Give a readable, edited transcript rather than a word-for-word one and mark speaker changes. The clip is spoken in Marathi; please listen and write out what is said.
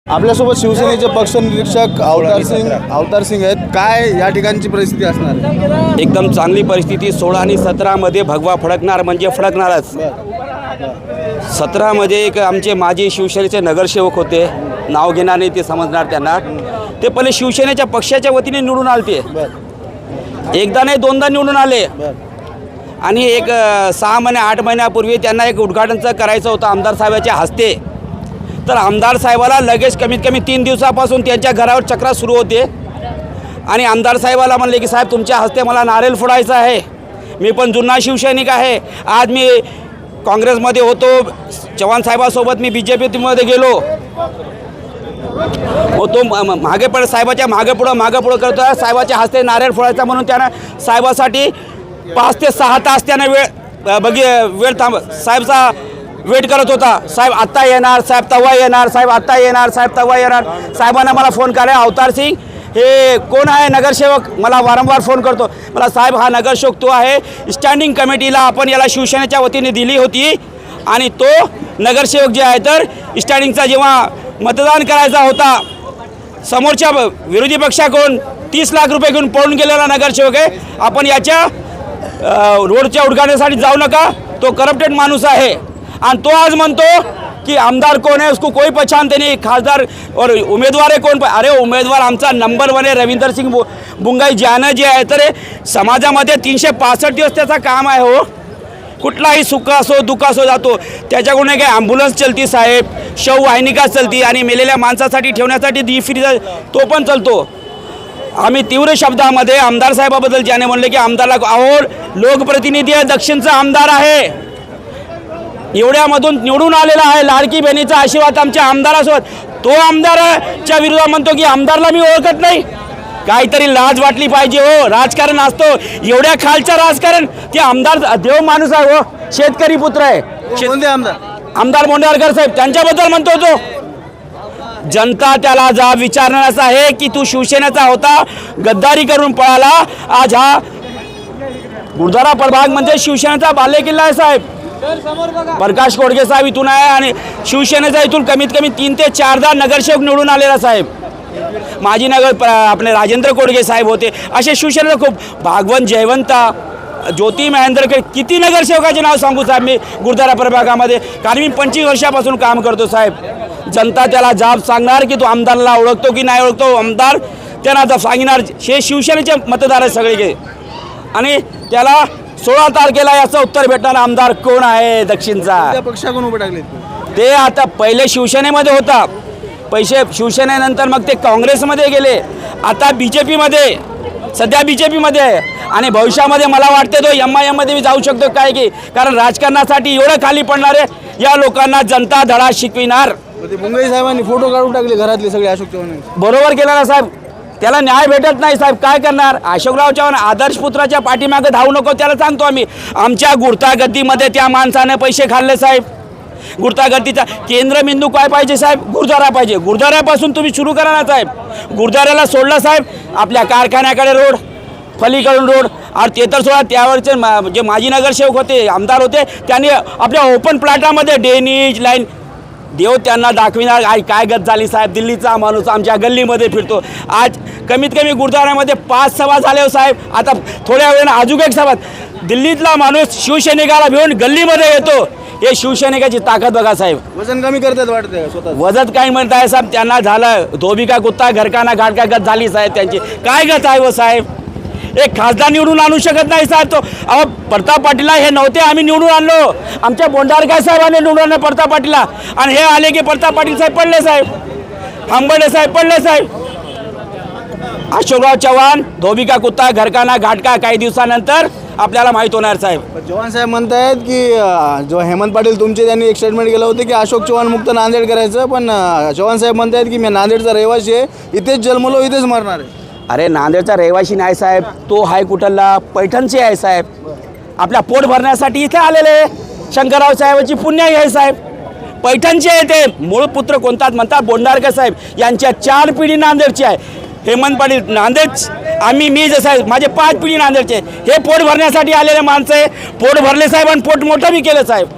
Speaker 1: आपल्यासोबत शिवसेनेचे पक्ष निरीक्षक अवतार सिंग आहेत. काय या ठिकाणची परिस्थिती असणार आहे?
Speaker 2: एकदम चांगली परिस्थिती. 16 आणि 17 मध्ये भगवा फडकणार म्हणजे फडकणारच. 17 मध्ये एक आमचे माजी शिवसेनेचे नगरसेवक होते, नाव घेणार नाही ते समजणार त्यांना. ते पहिले शिवसेनेच्या पक्षाच्या वतीने निवडून आले. एकदा नाही दोनदा निवडून आले. आणि एक 6 महिने 8 महिन्यापूर्वी त्यांना एक उद्घाटनचं करायचं होतं आमदार साहेबाच्या हस्ते. तर आमदार साहेबाला लगेच कमीत कमी 3 दिवसापासून त्यांच्या घरावर चक्रा सुरू होते. आणि आमदार साहेबाला म्हणले की साहेब तुमच्या हस्ते मला नारळ फोडायचा आहे, मी पण जुना शिवसैनिक आहे. आज मी काँग्रेसमध्ये होतो, चव्हाण साहेबासोबत मी BJPमध्ये गेलो. तो मागे पण साहेबाच्या मागे पुढं करतो. साहेबाच्या हस्ते नारळ फोडायचा म्हणून त्यानं साहेबासाठी 5 ते 6 तास त्यानं वेळ साहेबचा वेट करत होता. साहेब आत्ता येणार, साहेब तवा येणार, साहेब आत्ता येणार, साहेब तवा येणार. साहेबांना मला फोन केला, अवतार सिंग हे कोण आहे नगरसेवक, मला वारंवार फोन करतो. मला साहेब हा नगरसेवक तो आहे, स्टँडिंग कमिटीला आपण याला शिवसेनेच्या वतीने दिली होती. आणि तो नगरसेवक जे आहे तर स्टँडिंगचा जेव्हा मतदान करायचा होता, समोरच्या विरोधी पक्षाकडून 30 लाख रुपये घेऊन पळून गेलेला नगरसेवक आहे. आपण याच्या रोडच्या उद्घाटनासाठी जाऊ नका, तो करप्टेड माणूस आहे. आणि तो आज म्हणतो कि आमदार कौन है उसको कोई पहचानते नहीं, खासदार और उमेदवार है कौन. अरे उमेदवार आमचा नंबर 1 आहे रवींद्र सिंग बुंगाई ज्यानं जे आहे तर समाजामध्ये 365 दिवस त्याचं काम आहे. हो, कुठलाही सुख असो दुःख असो जातो. त्याच्याकडून काही ॲम्ब्युलन्स चलती साहेब, शववाहिनिका चलती आणि मेलेल्या माणसासाठी ठेवण्यासाठी फ्रीज तो पण चलतो. आम्ही तीव्र शब्दामध्ये आमदार साहेबाबद्दल ज्याने म्हणले की आमदारला आवड, लोकप्रतिनिधी आहे, दक्षिणचा आमदार आहे, एवढ्यामधून निवडून आलेला आहे, लाडकी बहिणीचा आशीर्वाद आमच्या आमदारासोबत. तो आमदाराच्या विरोधात म्हणतो की आमदारला मी ओळखत नाही. काहीतरी लाज वाटली पाहिजे. हो, राजकारण असतो, एवढ्या खालचं राजकारण. ते आमदार देव माणूस आहे. हो, शेतकरी पुत्र आहे. आमदार मोंडेवारकर साहेब त्यांच्याबद्दल म्हणतो तो. जनता त्याला जाब विचारण्याचा आहे की तू शिवसेनेचा होता, गद्दारी करून पळाला. आज हा गुरुद्वारा प्रभाग म्हणजे शिवसेनेचा बालेकिल्ला आहे साहेब. प्रकाश कोडगे साहेब इथून आहे आणि शिवसेनेचा इथून कमीत कमी 3 ते 4दा नगरसेवक निवडून आलेला साहेब. माजी आपले राजेंद्र कोडगे साहेब होते. असे शिवसेनेचे खूप भागवंत, जयवंता, ज्योती महेंद्रकर, किती नगरसेवकाचे नाव सांगू साहेब मी गुरुद्वारा प्रभागामध्ये, कारण मी 25 वर्षापासून काम करतो साहेब. जनता त्याला जाब सांगणार की तो आमदारला ओळखतो की नाही ओळखतो. आमदार त्यांना जाब सांगणार. हे शिवसेनेचे मतदार आहेत सगळे. आणि त्याला 16 तारखेला याचं उत्तर भेटणार आमदार कोण आहे दक्षिणचा.
Speaker 1: पक्षाकडून उभे टाकले
Speaker 2: ते आता पहिले शिवसेनेमध्ये होता, पैसे शिवसेनेनंतर मग ते काँग्रेसमध्ये गेले, आता BJPमध्ये, सध्या BJPमध्ये आहे. आणि भविष्यामध्ये मला वाटते तो MIM मध्ये जाऊ शकतो. काय की कारण राजकारणासाठी एवढं खाली पडणारे या लोकांना जनता धडा शिकविणार.
Speaker 1: बुंगाई साहेबांनी फोटो काढून टाकले घरातले सगळे अशोक चव्हाण.
Speaker 2: बरोबर केला ना साहेब, त्याला न्याय भेटत नाही साहेब. काय करणार. अशोकराव चव्हाण आदर्श पुत्राच्या पाठीमागे धावू नको, त्याला सांगतो आम्ही. आमच्या गुर्तागद्दीमध्ये त्या माणसाने पैसे खाल्ले साहेब. गुर्तागद्दीचा केंद्रबिंदू काय पाहिजे साहेब, गुरुद्वारा पाहिजे. गुरुद्वाऱ्यापासून तुम्ही सुरू करा ना साहेब. गुरुद्वाऱ्याला सोडलं साहेब, आपल्या कारखान्याकडे रोड, फलीकडून रोड. आणि ते तर सोडा, त्यावरचे जे माजी नगरसेवक होते, आमदार होते, त्यांनी आपल्या ओपन प्लॅटामध्ये ड्रेनेज लाईन देव त्यांना दाखविणार. काय गत झाली साहेब. दिल्लीचा माणूस आमच्या गल्लीमध्ये फिरतो. आज कमीत कमी गुरुद्वारामध्ये 5 सभा झाले हो साहेब. आता थोड्या वेळानं अजून एक सभा. दिल्लीतला माणूस शिवसैनिकाला घेऊन गल्लीमध्ये येतो. हे शिवसैनिकाची ताकद बघा साहेब.
Speaker 1: वजन कमी करतात वाटतं स्वतः.
Speaker 2: वजन काय म्हणताय साहेब, त्यांना झालं धोबी का कुत्ता घरकाना घाट गत झाली साहेब त्यांची. काय गत आहे व साहेब. एक खासदार निवडून आणू शकत नाही साहेब तो. अहो प्रताप पाटीलला हे नव्हते, आम्ही निवडून आणलो. आमच्या बोंडारकर साहेबांनी निवडून आणलं प्रताप पाटीलला. आणि हे आले की प्रताप पाटील साहेब पडले साहेब, आंबडे साहेब पडले साहेब. अशोकराव चव्हाण धोबी का कुत्ता घरकाना घाटका काही दिवसानंतर आपल्याला माहीत होणार साहेब.
Speaker 1: चव्हाण साहेब म्हणतायत की जो हेमंत पाटील तुमचे त्यांनी एक स्टेटमेंट केलं होतं की अशोक चव्हाण मुक्त नांदेड करायचं. पण चव्हाण साहेब म्हणतायत की मी नांदेडचा रहिवासी आहे, इथेच जन्मलो इथेच मरणार आहे.
Speaker 2: अरे नांदेडचा रहिवासी नाही साहेब, तो हाय कुठला पैठणचे आहे साहेब. आपल्या पोट भरण्यासाठी इथे आलेले शंकरराव साहेबाची पुण्याई आहे साहेब. पैठणचे आहे ते. मूळ पुत्र कोणतात म्हणतात बोंडारकर साहेब. यांच्या 4 पिढी नांदेडची आहे. हेमंत पाटील नांदेड, मी जसं आहे माझे 5 पिढी नांदेडचे. हे पोट भरण्यासाठी आलेले माणसं आहे. पोट भरले साहेब आणि पोट मोठं बी केलं साहेब.